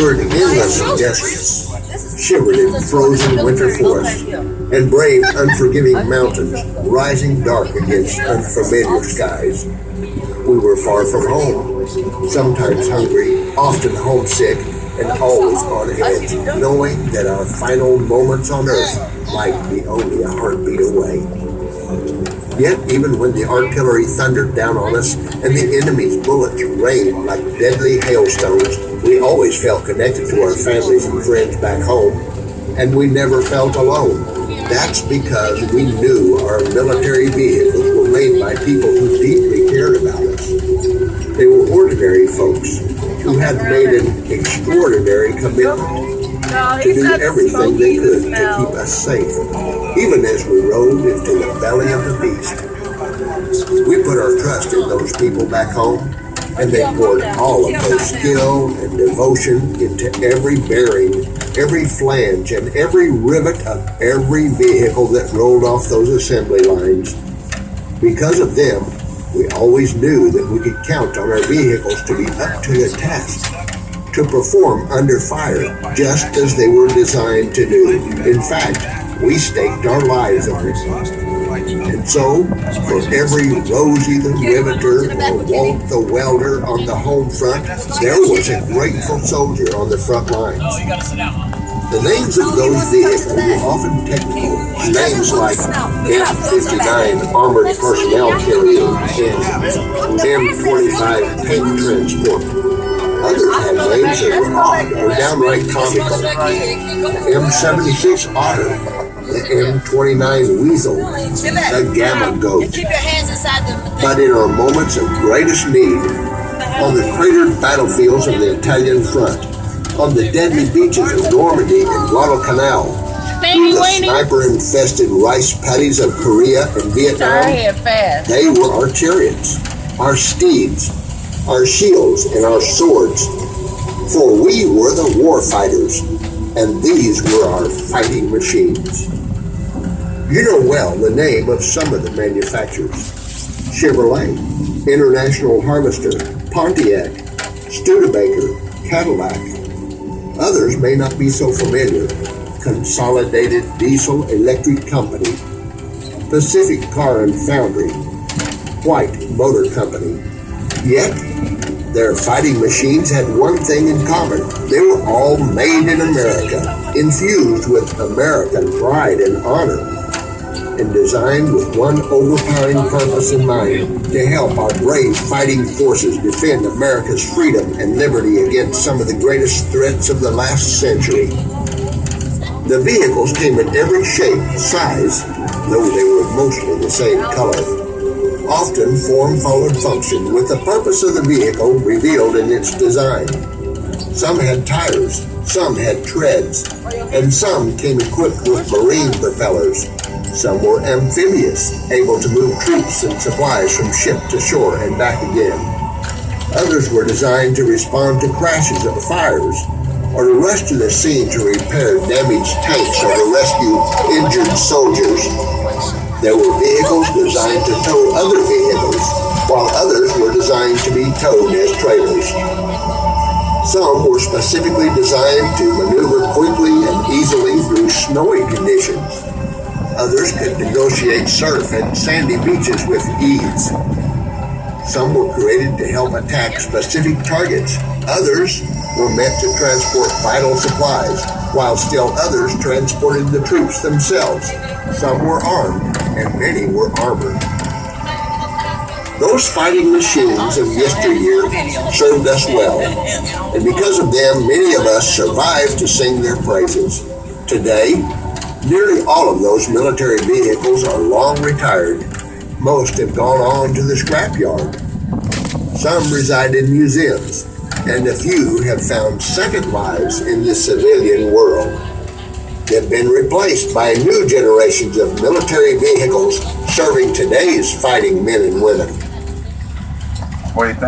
toured inland deserts, shivered in frozen winter forests, and braved unforgiving mountains, rising dark against unfamiliar skies. We were far from home, sometimes hungry, often homesick, and always on edge, knowing that our final moments on earth might be only a heartbeat away. Yet, even when the artillery thundered down on us and the enemy's bullets rained like deadly hailstones, we always felt connected to our families and friends back home, and we never felt alone. That's because we knew our military vehicles were made by people who deeply cared about us. They were ordinary folks who had made an extraordinary commitment to do everything they could to keep us safe, even as we rode into the belly of the beast. We put our trust in those people back home, and they poured all of their skill and devotion into every bearing, every flange, and every rivet of every vehicle that rolled off those assembly lines. Because of them, we always knew that we could count on our vehicles to be up to the task, to perform under fire, just as they were designed to do. In fact, we staked our lives on it. And so, for every Rosie the Riveter or Walt the Welder on the home front, there was a grateful soldier on the front lines. The names of those vehicles were often technical, names like M59 Armored Personnel Carrier and M25 Tank Transport. Others had names that were odd or downright comical. M76 Otter, the M29 Weasel, the Gamma Goat. But in our moments of greatest need, on the cratered battlefields of the Italian front, on the deadly beaches of Normandy and Guadalcanal, through the sniper-infested rice paddies of Korea and Vietnam, they were our chariots, our steeds, our shields, and our swords. For we were the war fighters, and these were our fighting machines. You know well the name of some of the manufacturers: Chevrolet, International Harvester, Pontiac, Studebaker, Cadillac. Others may not be so familiar: Consolidated Diesel Electric Company, Pacific Car and Foundry, White Motor Company. Yet, their fighting machines had one thing in common: they were all made in America, infused with American pride and honor, and designed with one overpowering purpose in mind: to help our brave fighting forces defend America's freedom and liberty against some of the greatest threats of the last century. The vehicles came in every shape, size, though they were mostly the same color. Often form followed function, with the purpose of the vehicle revealed in its design. Some had tires, some had treads, and some came equipped with marine propellers. Some were amphibious, able to move troops and supplies from ship to shore and back again. Others were designed to respond to crashes or fires, or to rush to the scene to repair damaged tanks or to rescue injured soldiers. There were vehicles designed to tow other vehicles, while others were designed to be towed as trailers. Some were specifically designed to maneuver quickly and easily through snowy conditions. Others could negotiate surf and sandy beaches with ease. Some were created to help attack specific targets. Others were meant to transport vital supplies, while still others transported the troops themselves. Some were armed, and many were armored. Those fighting machines of yesteryear served us well, and because of them, many of us survived to sing their praises. Today, nearly all of those military vehicles are long retired. Most have gone on to the scrapyard. Some reside in museums, and a few have found second lives in the civilian world. They've been replaced by new generations of military vehicles serving today's fighting men and women. What do you think?